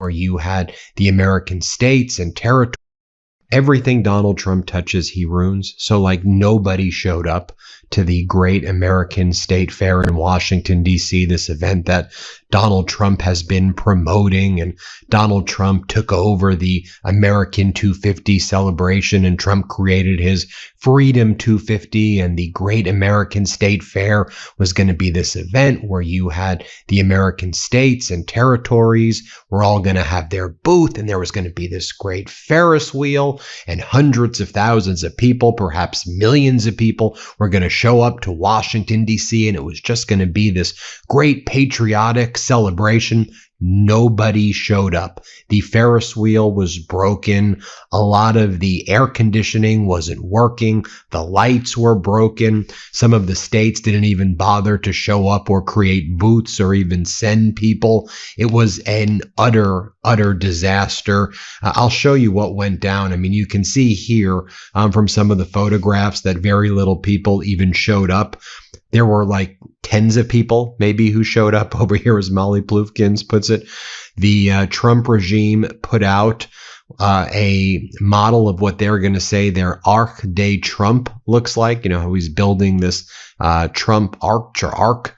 where you had the American states and territories. Everything Donald Trump touches, he ruins. So like nobody showed up to the Great American State Fair in Washington, D.C., this event that Donald Trump has been promoting, and Donald Trump took over the American 250 celebration, and Trump created his Freedom 250, and the Great American State Fair was going to be this event where you had the American states and territories were all going to have their booth, and there was going to be this great Ferris wheel, and hundreds of thousands of people, perhaps millions of people, were going to show up to Washington, D.C., and it was just going to be this great patriotic celebration. Nobody showed up. The Ferris wheel was broken. A lot of the air conditioning wasn't working. The lights were broken. Some of the states didn't even bother to show up or create booths or even send people. It was an utter disaster. I'll show you what went down. I mean, you can see here from some of the photographs that very little people even showed up. There were like tens of people maybe who showed up. Over here, as Molly Ploufkins puts it, the Trump regime put out a model of what they're going to say their Arc de Trump looks like. You know, how he's building this Trump arc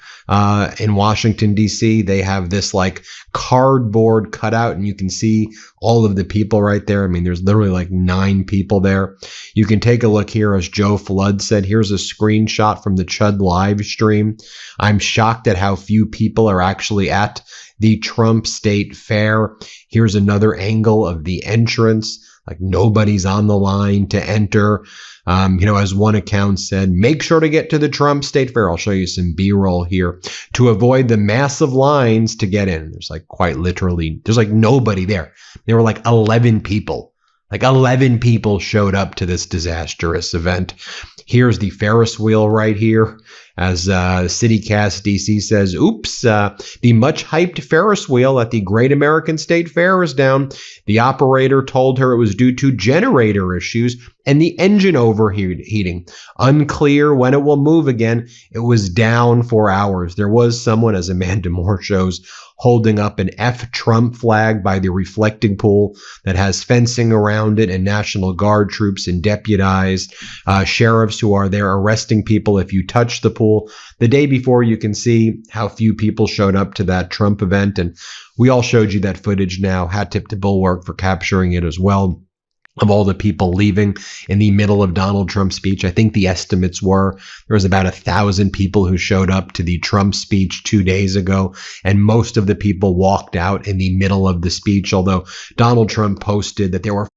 in Washington, D.C. They have this like cardboard cutout, and you can see all of the people right there. I mean, there's literally like 9 people there. You can take a look here, as Joe Flood said. Here's a screenshot from the Chud live stream. I'm shocked at how few people are actually at the Trump State Fair. Here's another angle of the entrance. Like nobody's on the line to enter. As one account said, make sure to get to the Trump State Fair. I'll show you some B-roll here to avoid the massive lines to get in. There's like quite literally, there's like nobody there. There were like 11 people. Like 11 people showed up to this disastrous event. Here's the Ferris wheel right here. As CityCast DC says, oops, the much hyped Ferris wheel at the Great American State Fair is down. The operator told her it was due to generator issues and the engine overheating. Unclear when it will move again. It was down for hours. There was someone, as Amanda Moore shows, holding up an F Trump flag by the reflecting pool that has fencing around it and National Guard troops and deputized sheriffs who are there arresting people if you touch the pool. The day before, you can see how few people showed up to that Trump event, and we all showed you that footage now. Hat tip to Bulwark for capturing it as well, of all the people leaving in the middle of Donald Trump's speech. I think the estimates were there was about 1,000 people who showed up to the Trump speech 2 days ago, and most of the people walked out in the middle of the speech, although Donald Trump posted that there were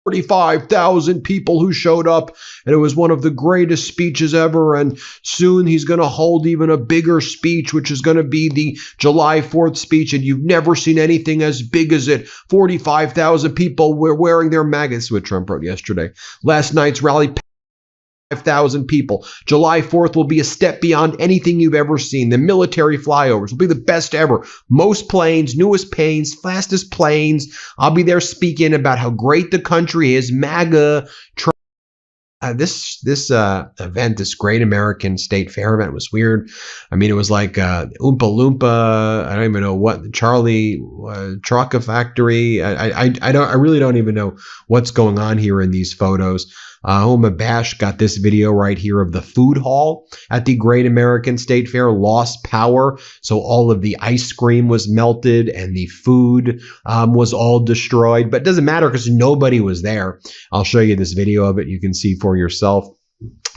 45,000 people who showed up, and it was one of the greatest speeches ever, and soon he's going to hold even a bigger speech, which is going to be the July 4th speech, and you've never seen anything as big as it. 45,000 people were wearing their MAGA. This is what Trump wrote yesterday. Last night's rally, 5,000 people. July 4th will be a step beyond anything you've ever seen. The military flyovers will be the best ever. Most planes, newest planes, fastest planes. I'll be there speaking about how great the country is. MAGA. This event, this Great American State Fair event, was weird. I mean, it was like Oompa Loompa. I don't even know what Charlie Trucka Factory. I really don't even know what's going on here in these photos. Homa Bash got this video right here of the food hall at the Great American State Fair lost power. So all of the ice cream was melted and the food was all destroyed. But it doesn't matter because nobody was there. I'll show you this video of it. You can see for yourself.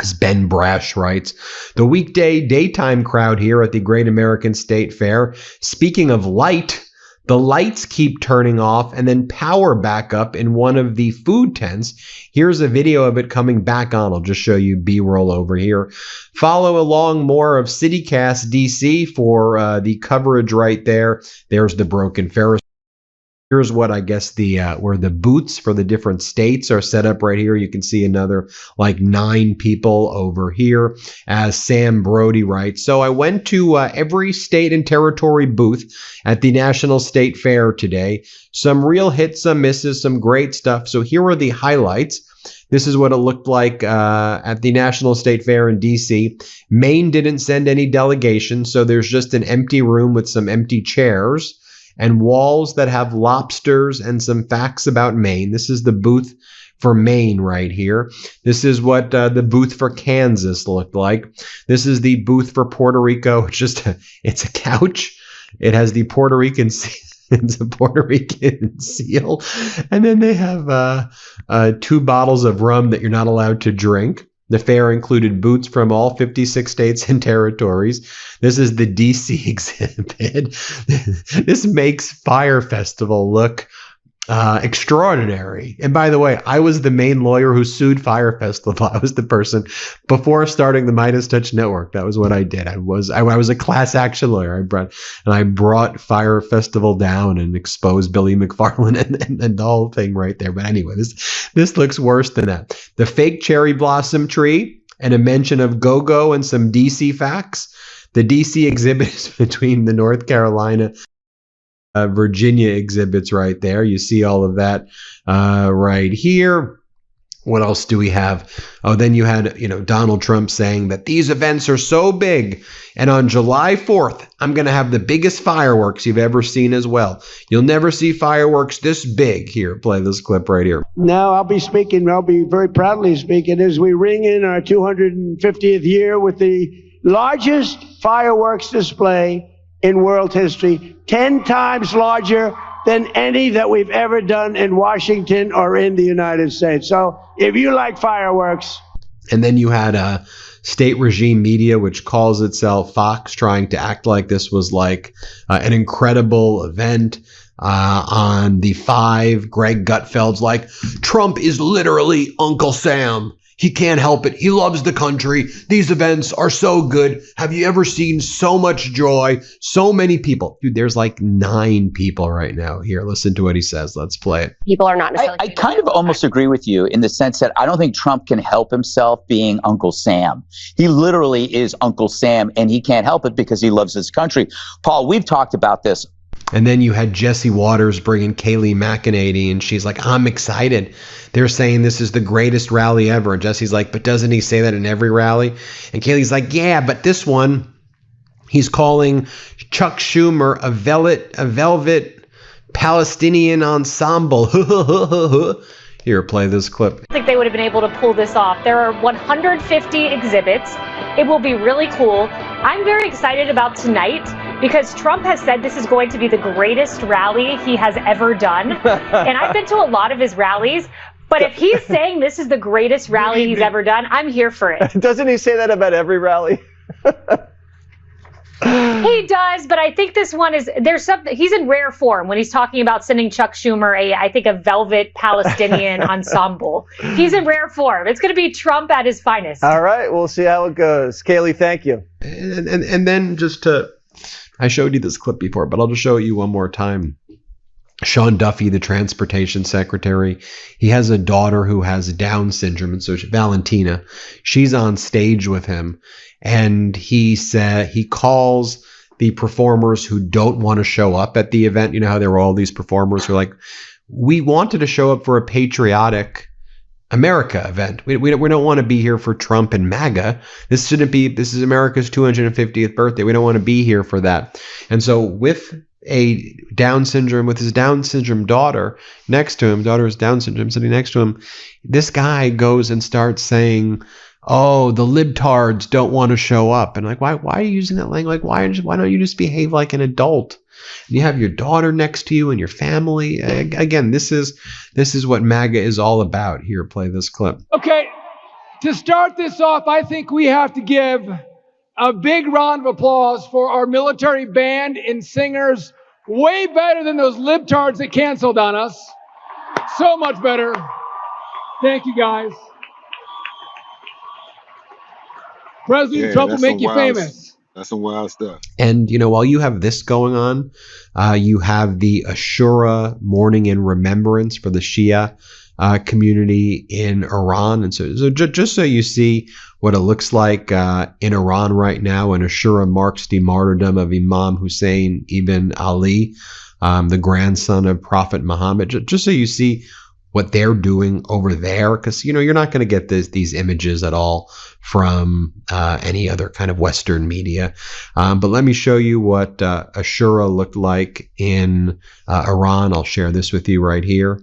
As Ben Brash writes, the weekday daytime crowd here at the Great American State Fair. Speaking of light, the lights keep turning off and then power back up in one of the food tents. Here's a video of it coming back on. I'll just show you B-roll over here. Follow along more of CityCast DC for the coverage right there. There's the broken Ferris Here's what I guess the where the booths for the different states are set up right here. You can see another like 9 people over here, as Sam Brody writes. So I went to every state and territory booth at the National State Fair today. Some real hits, some misses, some great stuff. So here are the highlights. This is what it looked like at the National State Fair in D.C. Maine didn't send any delegation, so there's just an empty room with some empty chairs and walls that have lobsters and some facts about Maine. This is the booth for Maine right here. This is what the booth for Kansas looked like. This is the booth for Puerto Rico. It's a couch. It has the Puerto Rican it's a Puerto Rican seal. And then they have 2 bottles of rum that you're not allowed to drink. The fair included booths from all 56 states and territories. This is the DC exhibit. This makes Fire Festival look extraordinary. And by the way, I was the main lawyer who sued Fire Festival. I was the person before starting the Midas Touch Network. That was what I did. I was a class action lawyer. I brought Fire Festival down and exposed Billy McFarland and the whole thing right there. But anyway, this looks worse than that. The fake cherry blossom tree and a mention of go-go and some DC facts. The DC exhibit is between the North Carolina Virginia exhibits right there. You see all of that right here. What else do we have? Oh, then you had, Donald Trump saying that these events are so big. And on July 4th, I'm going to have the biggest fireworks you've ever seen as well. You'll never see fireworks this big. Here, play this clip right here. Now I'll be very proudly speaking as we ring in our 250th year with the largest fireworks display in world history, 10 times larger than any that we've ever done in Washington or in the United States. So if you like fireworks. And then you had state regime media, which calls itself Fox, trying to act like this was like an incredible event. On the 5, Greg Gutfeld's like, Trump is literally Uncle Sam. He can't help it. He loves the country. These events are so good. Have you ever seen so much joy? So many people. Dude, there's like 9 people right now. Here, listen to what he says. Let's play it. People are not necessarily. I kind of almost agree with you in the sense that I don't think Trump can help himself being Uncle Sam. He literally is Uncle Sam, and he can't help it because he loves his country. Paul, we've talked about this. And then you had Jesse Waters bringing Kayleigh McEnany, and she's like, I'm excited. They're saying this is the greatest rally ever. And Jesse's like, but doesn't he say that in every rally? And Kayleigh's like, yeah, but this one, he's calling Chuck Schumer a velvet Palestinian ensemble. Here, play this clip. I think they would have been able to pull this off. There are 150 exhibits. It will be really cool. I'm very excited about tonight because Trump has said this is going to be the greatest rally he has ever done. And I've been to a lot of his rallies, but if he's saying this is the greatest rally he's ever done, I'm here for it. Doesn't he say that about every rally? He does, but I think this one there's something, he's in rare form when he's talking about sending Chuck Schumer I think a velvet Palestinian ensemble. He's in rare form. It's going to be Trump at his finest. All right, we'll see how it goes. Kayleigh, thank you. And then I showed you this clip before, but I'll just show it you one more time. Sean Duffy, the transportation secretary, he has a daughter who has Down syndrome. And so Valentina, she's on stage with him. And he calls the performers who don't want to show up at the event. You know how there were all these performers who are like, we wanted to show up for a patriotic America event. We don't want to be here for Trump and MAGA. This is America's 250th birthday. We don't want to be here for that. And so with his Down syndrome daughter next to him, daughter has Down syndrome sitting next to him, this guy goes and starts saying, oh, the libtards don't want to show up. And like, why are you using that language? Like, why don't you just behave like an adult? And you have your daughter next to you and your family. Again, this is what MAGA is all about. Here, play this clip. Okay, to start this off, I think we have to give a big round of applause for our military band and singers. Way better than those libtards that canceled on us. So much better. Thank you, guys. President Trump will make you famous. That's some wild stuff. And, while you have this going on, you have the Ashura mourning in remembrance for the Shia community in Iran. And so just so you see what it looks like in Iran right now, and Ashura marks the martyrdom of Imam Hussein ibn Ali, the grandson of Prophet Muhammad, just so you see what they're doing over there, because you're not going to get these images at all from any other kind of Western media. But let me show you what Ashura looked like in Iran. I'll share this with you right here.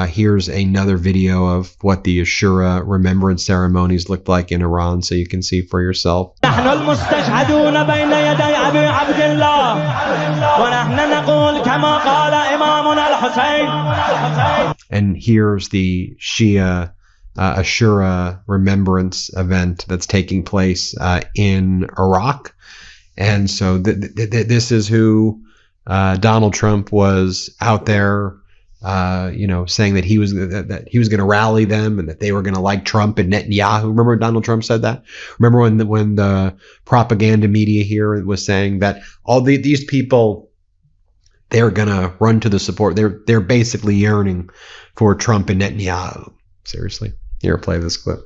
Here's another video of what the Ashura remembrance ceremonies looked like in Iran, so you can see for yourself. And here's the Shia Ashura remembrance event that's taking place in Iraq. And so this is who Donald Trump was out there saying that he was going to rally them and that they were going to like Trump and Netanyahu. Remember Donald Trump said that? Remember when the propaganda media here was saying that all these people, they're going to run to the support. They're basically yearning for Trump and Netanyahu. Seriously. Here, play this clip.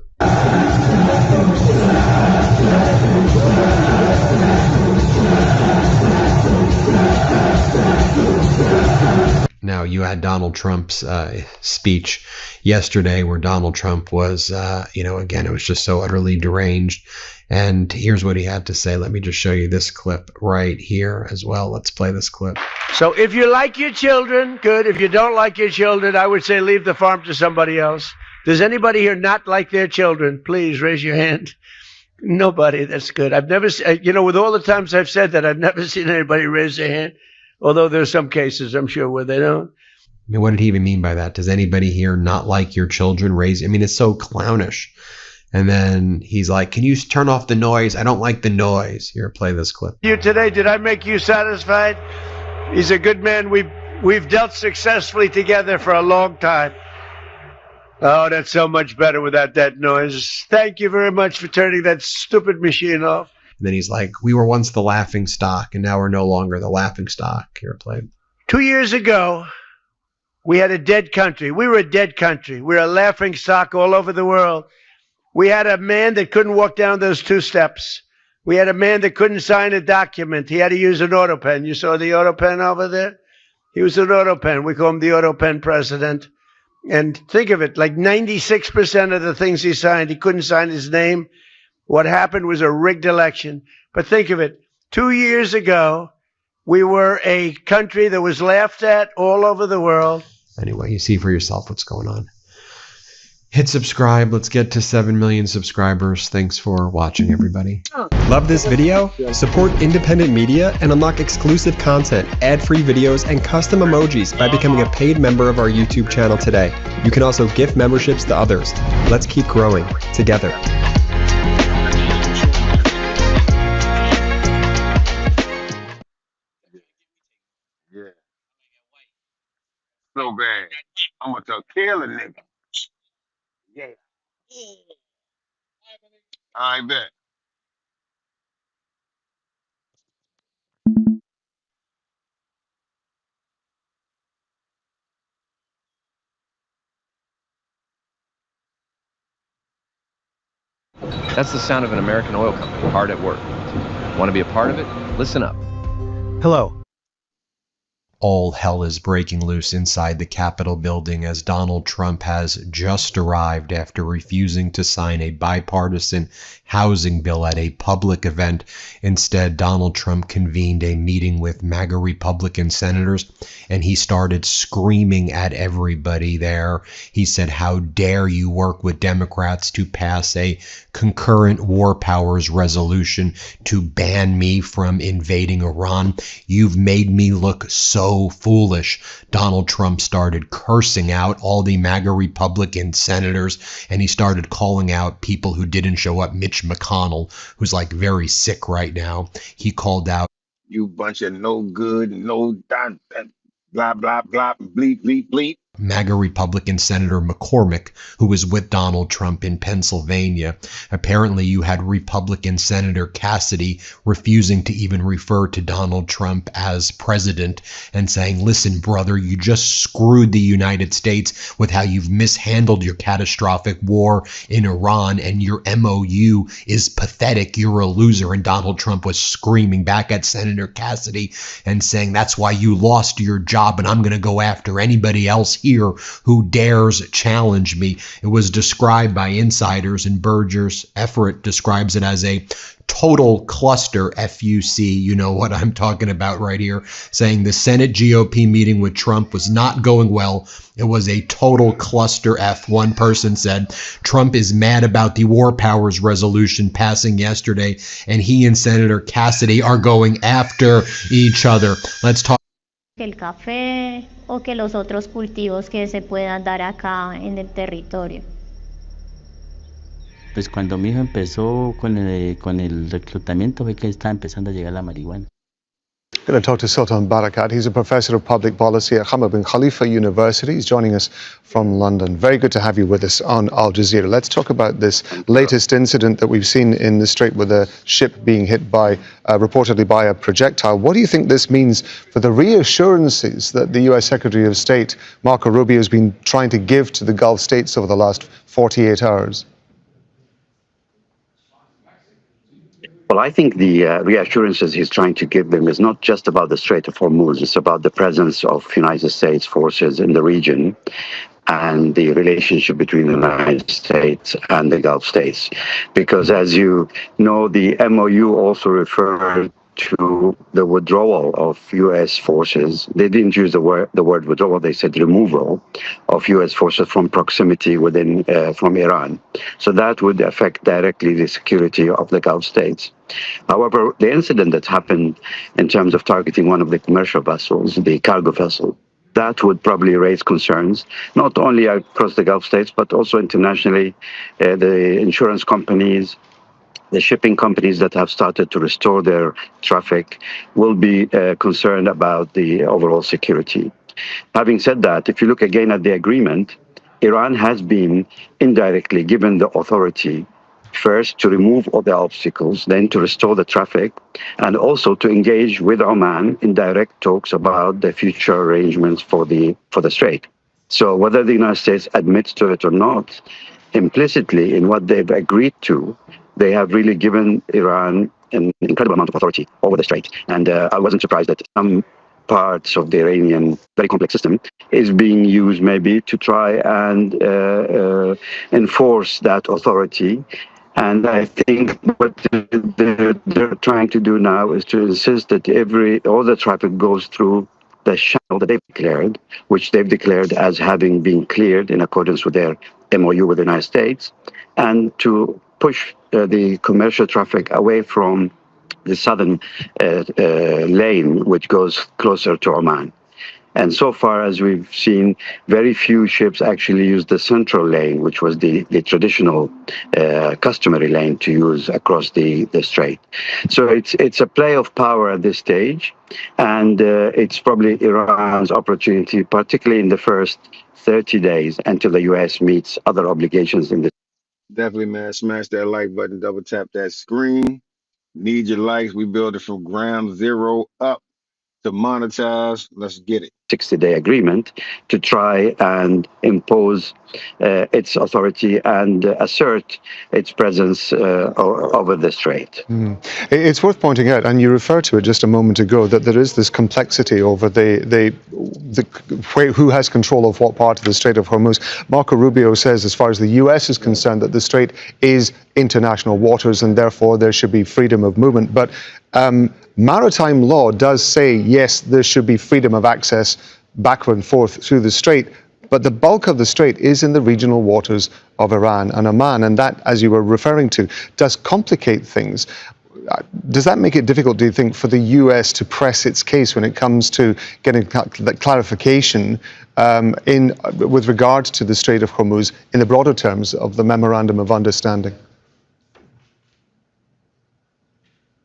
Now, you had Donald Trump's speech yesterday where Donald Trump was, again, it was just so utterly deranged. And here's what he had to say. Let me just show you this clip right here as well. Let's play this clip. So if you like your children, good. If you don't like your children, I would say leave the farm to somebody else. Does anybody here not like their children? Please raise your hand. Nobody. That's good. I've never, with all the times I've said that, I've never seen anybody raise their hand. Although there's some cases, I'm sure, where they don't. I mean, what did he even mean by that? Does anybody here not like your children raised? I mean, it's so clownish. And then he's like, can you turn off the noise? I don't like the noise. Here, play this clip. You today, did I make you satisfied? He's a good man. We've dealt successfully together for a long time. Oh, that's so much better without that noise. Thank you very much for turning that stupid machine off. And then he's like, we were once the laughing stock, and now we're no longer the laughing stock. Here, play. 2 years ago, we had a dead country. We were a dead country. We were a laughing stock all over the world. We had a man that couldn't walk down those 2 steps. We had a man that couldn't sign a document. He had to use an auto pen. You saw the auto pen over there? He was an auto pen. We call him the auto pen president. And think of it, like 96% of the things he signed, he couldn't sign his name. What happened was a rigged election. But think of it, 2 years ago, we were a country that was laughed at all over the world. Anyway, you see for yourself what's going on. Hit subscribe. Let's get to 7 million subscribers. Thanks for watching, everybody. Love this video? Support independent media and unlock exclusive content, ad-free videos, and custom emojis by becoming a paid member of our YouTube channel today. You can also gift memberships to others. Let's keep growing together. Yeah. So bad. I'm going to kill a nigga. Yeah. I bet. That's the sound of an American oil company hard at work. Want to be a part of it? Listen up. Hello. All hell is breaking loose inside the Capitol building as Donald Trump has just arrived after refusing to sign a bipartisan housing bill at a public event. Instead, Donald Trump convened a meeting with MAGA Republican senators, and he started screaming at everybody there. He said, "How dare you work with Democrats to pass a concurrent war powers resolution to ban me from invading Iran? You've made me look so foolish." Donald Trump started cursing out all the MAGA Republican senators, and he started calling out people who didn't show up. Mitch McConnell, who's like very sick right now, he called out, "You bunch of no good, no blah, blah, blah, bleep, bleep, bleep." MAGA Republican Senator McCormick, who was with Donald Trump in Pennsylvania. Apparently, you had Republican Senator Cassidy refusing to even refer to Donald Trump as president and saying, listen, brother, you just screwed the United States with how you've mishandled your catastrophic war in Iran, and your MOU is pathetic. You're a loser. And Donald Trump was screaming back at Senator Cassidy and saying, that's why you lost your job, and I'm going to go after anybody else here who dares challenge me. It was described by insiders, and Berger's Everett describes it as a total cluster, FUC, you know what I'm talking about right here, saying the Senate GOP meeting with Trump was not going well. It was a total cluster F. One person said Trump is mad about the War Powers resolution passing yesterday, and he and Senator Cassidy are going after each other. Let's talk. El café o que los otros cultivos que se puedan dar acá en el territorio. Pues cuando mi hijo empezó con el reclutamiento fue que estaba empezando a llegar la marihuana. I'm going to talk to Sultan Barakat. He's a professor of public policy at Hamad bin Khalifa University. He's joining us from London. Very good to have you with us on Al Jazeera. Let's talk about this latest incident that we've seen in the Strait with a ship being hit by, reportedly by a projectile. What do you think this means for the reassurances that the U.S. Secretary of State, Marco Rubio, has been trying to give to the Gulf states over the last 48 hours? Well, I think the reassurances he's trying to give them is not just about the Strait of Hormuz. It's about the presence of United States forces in the region and the relationship between the United States and the Gulf states. Because as you know, the MOU also referred to the withdrawal of U.S. forces. They didn't use the word withdrawal, they said removal of U.S. forces from proximity from Iran. So that would affect directly the security of the Gulf states. However, the incident that happened in terms of targeting one of the commercial vessels, the cargo vessel, that would probably raise concerns, not only across the Gulf states, but also internationally. The insurance companies, the shipping companies that have started to restore their traffic will be concerned about the overall security. Having said that, if you look again at the agreement, Iran has been indirectly given the authority first to remove all the obstacles, then to restore the traffic, and also to engage with Oman in direct talks about the future arrangements for the strait. So whether the United States admits to it or not, implicitly in what they've agreed to, they have really given Iran an incredible amount of authority over the strait. And I wasn't surprised that some parts of the Iranian very complex system is being used maybe to try and enforce that authority. And I think what they're trying to do now is to insist that all the traffic goes through the channel that they've declared, which they've declared as having been cleared in accordance with their MOU with the United States, and to push the commercial traffic away from the southern lane, which goes closer to Oman. And so far, as we've seen, very few ships actually use the central lane, which was the traditional customary lane to use across the strait. So it's a play of power at this stage, and it's probably Iran's opportunity, particularly in the first 30 days until the U.S. meets other obligations in the. Definitely, man. Smash that like button, double tap that screen. Need your likes. We build it from ground zero up to monetize. Let's get it. 60-day agreement to try and impose its authority and assert its presence over the strait. It's worth pointing out, and you referred to it just a moment ago, that there is this complexity over who has control of what part of the Strait of Hormuz. Marco Rubio says, as far as the U.S. is concerned, that the strait is international waters and therefore there should be freedom of movement. But maritime law does say, yes, there should be freedom of access back and forth through the strait, but the bulk of the strait is in the regional waters of Iran and Oman, and that, as you were referring to, does complicate things. Does that make it difficult, do you think, for the U.S. to press its case when it comes to getting that clarification with regards to the Strait of Hormuz in the broader terms of the Memorandum of Understanding?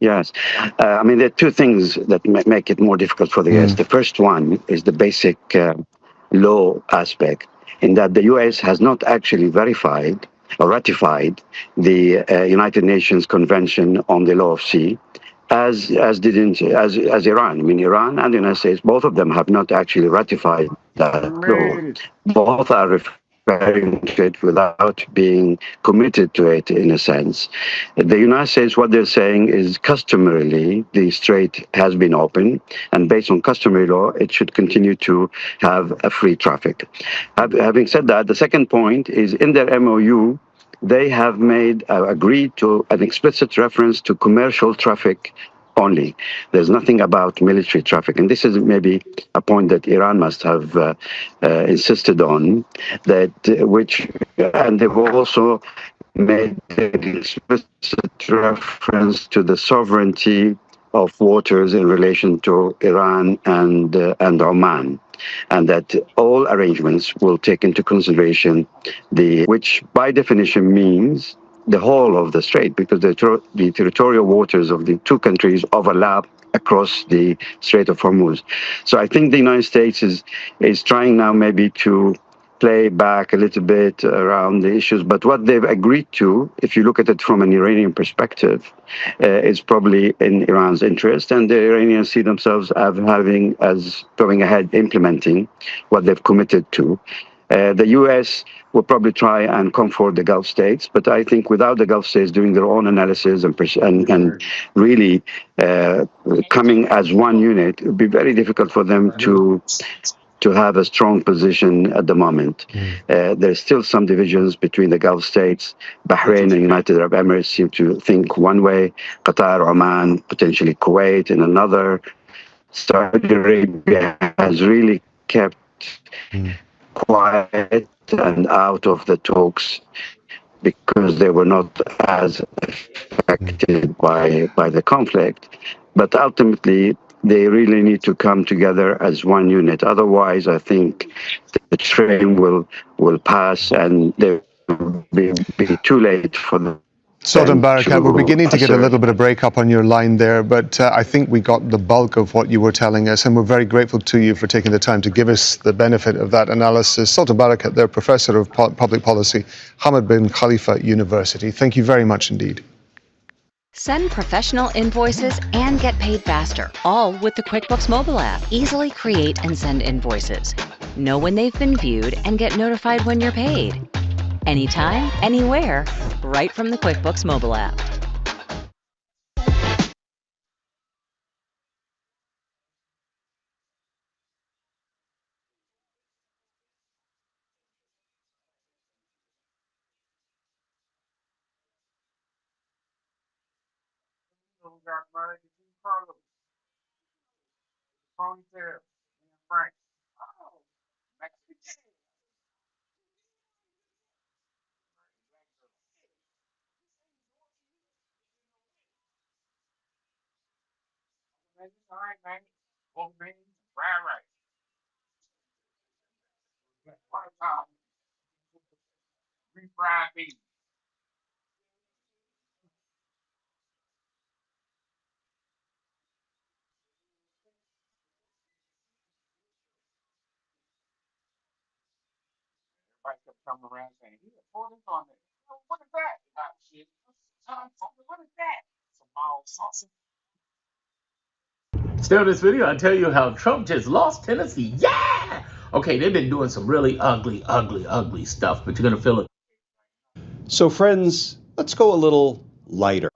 Yes. I mean, there are two things that make it more difficult for the U.S. The first one is the basic law aspect, in that the U.S. has not actually verified or ratified the United Nations Convention on the Law of Sea, as Iran. I mean, Iran and the United States, both of them have not actually ratified that law. Both are referring to it without being committed to it, in a sense. The United States, what they're saying is customarily the strait has been open, and based on customary law, it should continue to have a free traffic. Having said that, the second point is in their MOU, they have agreed to an explicit reference to commercial traffic only. There's nothing about military traffic. And this is maybe a point that Iran must have insisted on, and they've also made an explicit reference to the sovereignty of waters in relation to Iran and Oman, and that all arrangements will take into consideration which by definition means the whole of the strait, because the territorial waters of the two countries overlap across the Strait of Hormuz. So I think the United States is trying now maybe to play back a little bit around the issues, but what they've agreed to, if you look at it from an Iranian perspective, is probably in Iran's interest, and the Iranians see themselves as going ahead implementing what they've committed to. The U.S. will probably try and comfort the Gulf states, but I think without the Gulf states doing their own analysis and really coming as one unit, it would be very difficult for them to have a strong position at the moment. There's still some divisions between the Gulf states. Bahrain and United Arab Emirates seem to think one way, Qatar, Oman, potentially Kuwait in another. Saudi Arabia has really kept quiet and out of the talks because they were not as affected by the conflict. But ultimately, they really need to come together as one unit. Otherwise, I think the train will pass and there will be too late for them. Sultan Barakat, we're beginning to get a little bit of breakup on your line there, but I think we got the bulk of what you were telling us, and we're very grateful to you for taking the time to give us the benefit of that analysis. Sultan Barakat, they're Professor of Public Policy, Hamad bin Khalifa University. Thank you very much indeed. Send professional invoices and get paid faster, all with the QuickBooks mobile app. Easily create and send invoices. Know when they've been viewed and get notified when you're paid. Anytime, anywhere, right from the QuickBooks mobile app. Still in this video, I tell you how Trump just lost Tennessee. Yeah! Okay, they've been doing some really ugly stuff, but you're going to feel it. So friends, let's go a little lighter.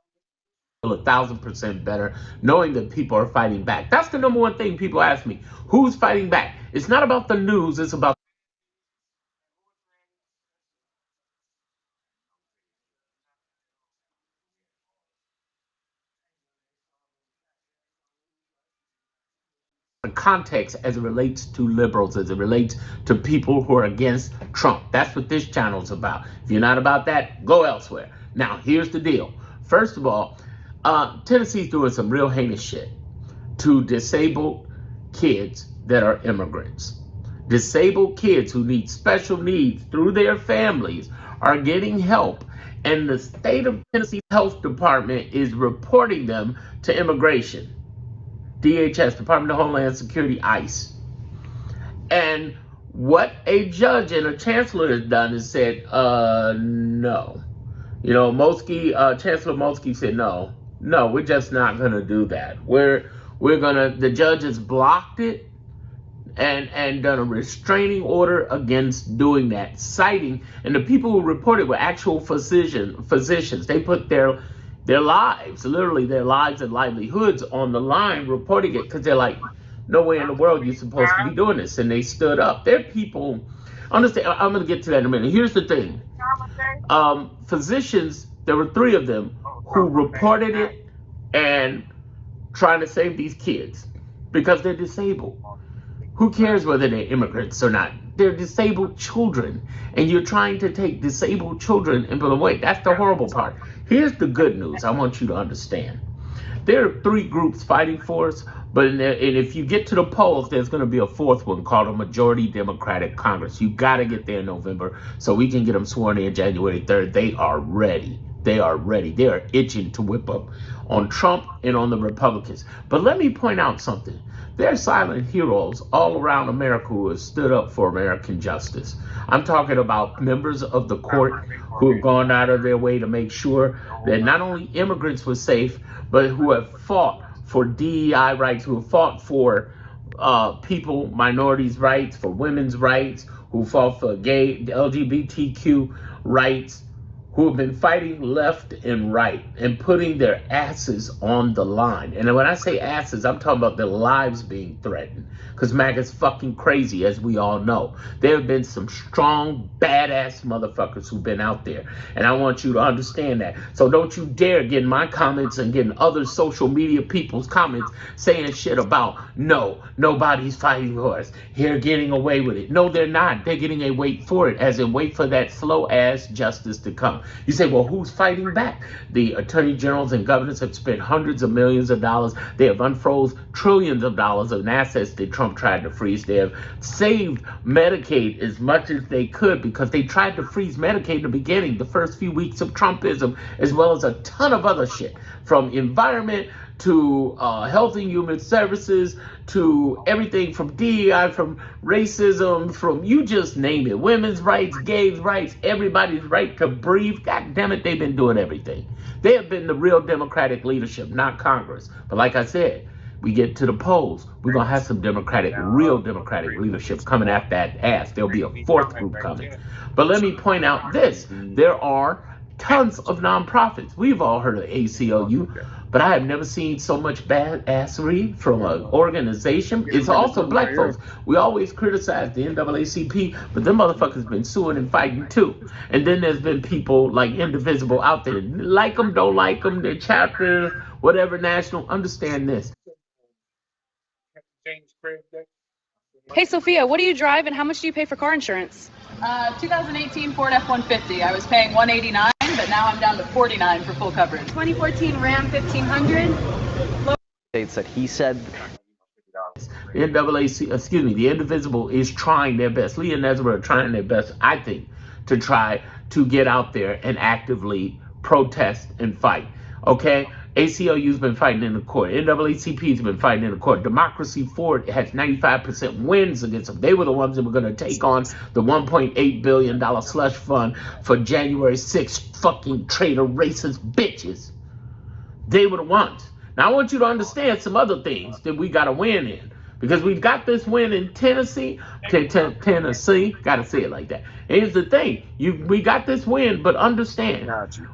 Feel 1,000% better knowing that people are fighting back. That's the number one thing people ask me. Who's fighting back? It's not about the news, it's about the context as it relates to liberals, as it relates to people who are against Trump. That's what this channel is about. If you're not about that, go elsewhere. Now, here's the deal. First of all, Tennessee's doing some real heinous shit to disabled kids that are immigrants. Disabled kids who need special needs through their families are getting help, and the state of Tennessee Health Department is reporting them to immigration. DHS, Department of Homeland Security, ICE. And What a judge and a chancellor has done is said, no. You know, Chancellor Molsky said, no, we're just not going to do that. The judge has blocked it and done a restraining order against doing that, citing, and the people who reported were actual physicians. They put their lives, literally their lives and livelihoods on the line reporting it, because they're like, no way in the world you're supposed to be doing this. And they stood up. They're people, understand, I'm going to get to that in a minute. Here's the thing. Physicians, there were 3 of them who reported it and trying to save these kids because they're disabled. Who cares whether they're immigrants or not? They're disabled children, and you're trying to take disabled children and put them away. That's the horrible part. Here's the good news I want you to understand. There are 3 groups fighting for us, and if you get to the polls, there's going to be a 4th one called a majority Democratic Congress. You got to get there in November so we can get them sworn in January 3rd. They are ready. They are ready. They are itching to whip up on Trump and on the Republicans. But let me point out something. There are silent heroes all around America who have stood up for American justice. I'm talking about members of the court who have gone out of their way to make sure that not only immigrants were safe, but who have fought for DEI rights, who have fought for minorities' rights, for women's rights, who fought for gay, LGBTQ rights, who have been fighting left and right and putting their asses on the line. And when I say asses, I'm talking about their lives being threatened, because MAGA's fucking crazy, as we all know. There have been some strong, badass motherfuckers who've been out there, and I want you to understand that. So don't you dare get in my comments and get in other social media people's comments saying shit about, no, nobody's fighting for us. They're getting away with it. No, they're not. They're getting a wait for it, as in wait for that slow-ass justice to come. You say, well, who's fighting back? The attorney generals and governors have spent hundreds of millions of dollars. They have unfroze trillions of dollars of assets that Trump tried to freeze. They have saved Medicaid as much as they could, because they tried to freeze Medicaid in the beginning, the first few weeks of Trumpism, as well as a ton of other shit, from environment to health and human services, to everything from DEI, from racism, from you just name it, women's rights, gays' rights, everybody's right to breathe. God damn it, they've been doing everything. They have been the real Democratic leadership, not Congress. But like I said, we get to the polls, we're going to have some real Democratic leadership coming at that ass. There'll be a 4th group coming. But let me point out this. There are tons of nonprofits. We've all heard of ACLU, but I have never seen so much badassery from an organization. It's also black folks. We always criticize the NAACP, but them motherfuckers been suing and fighting too. And then there's been people like Indivisible out there, like them, don't like them, their chapters, whatever, national. Understand this. Hey, Sophia, what do you drive and how much do you pay for car insurance? 2018 Ford F-150. I was paying $189, but now I'm down to $49 for full coverage. 2014 Ram 1500. States that he said. The Indivisible is trying their best. Lee and Ezra are trying their best, I think, to try to get out there and actively protest and fight. Okay? ACLU's been fighting in the court. NAACP's been fighting in the court. Democracy Ford has 95% wins against them. They were the ones that were going to take on the $1.8 billion slush fund for January 6th fucking traitor racist bitches. They were the ones. Now, I want you to understand some other things that we got to win in. Because we've got this win in Tennessee. Tennessee, got to say it like that. Here's the thing. We got this win, but understand,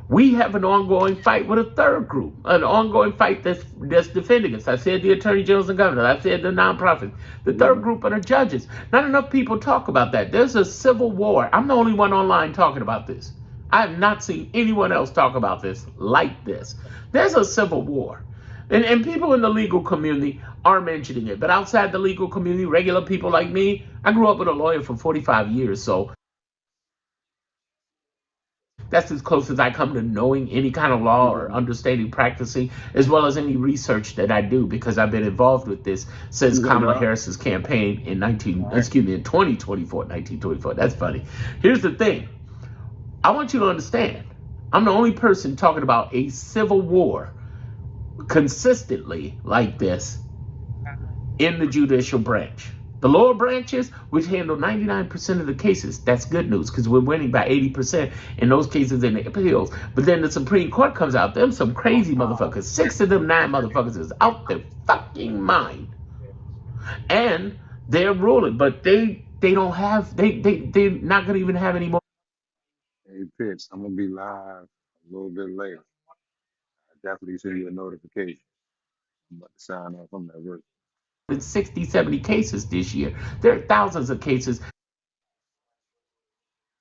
we have an ongoing fight with a 3rd group. An ongoing fight that's defending us. I said the attorney generals and governors. I said the nonprofits. The 3rd group are the judges. Not enough people talk about that. There's a civil war. I'm the only one online talking about this. I have not seen anyone else talk about this like this. There's a civil war. And people in the legal community are mentioning it. But outside the legal community, regular people like me, I grew up with a lawyer for 45 years. So that's as close as I come to knowing any kind of law or understanding, practicing, as well as any research that I do, because I've been involved with this since Kamala Harris's campaign in 1924. That's funny. Here's the thing. I want you to understand. I'm the only person talking about a civil war consistently like this in the judicial branch. The lower branches, which handle 99% of the cases, that's good news because we're winning by 80% in those cases in the appeals. But then the Supreme Court comes out, them some crazy motherfuckers. 6 of them 9 motherfuckers is out their fucking mind. And they're ruling, but they're not gonna even have any more. Hey, Pitch, I'm gonna be live a little bit later. I definitely send you a notification. I'm about to sign off from that work. Than 60, 70 cases this year. There are thousands of cases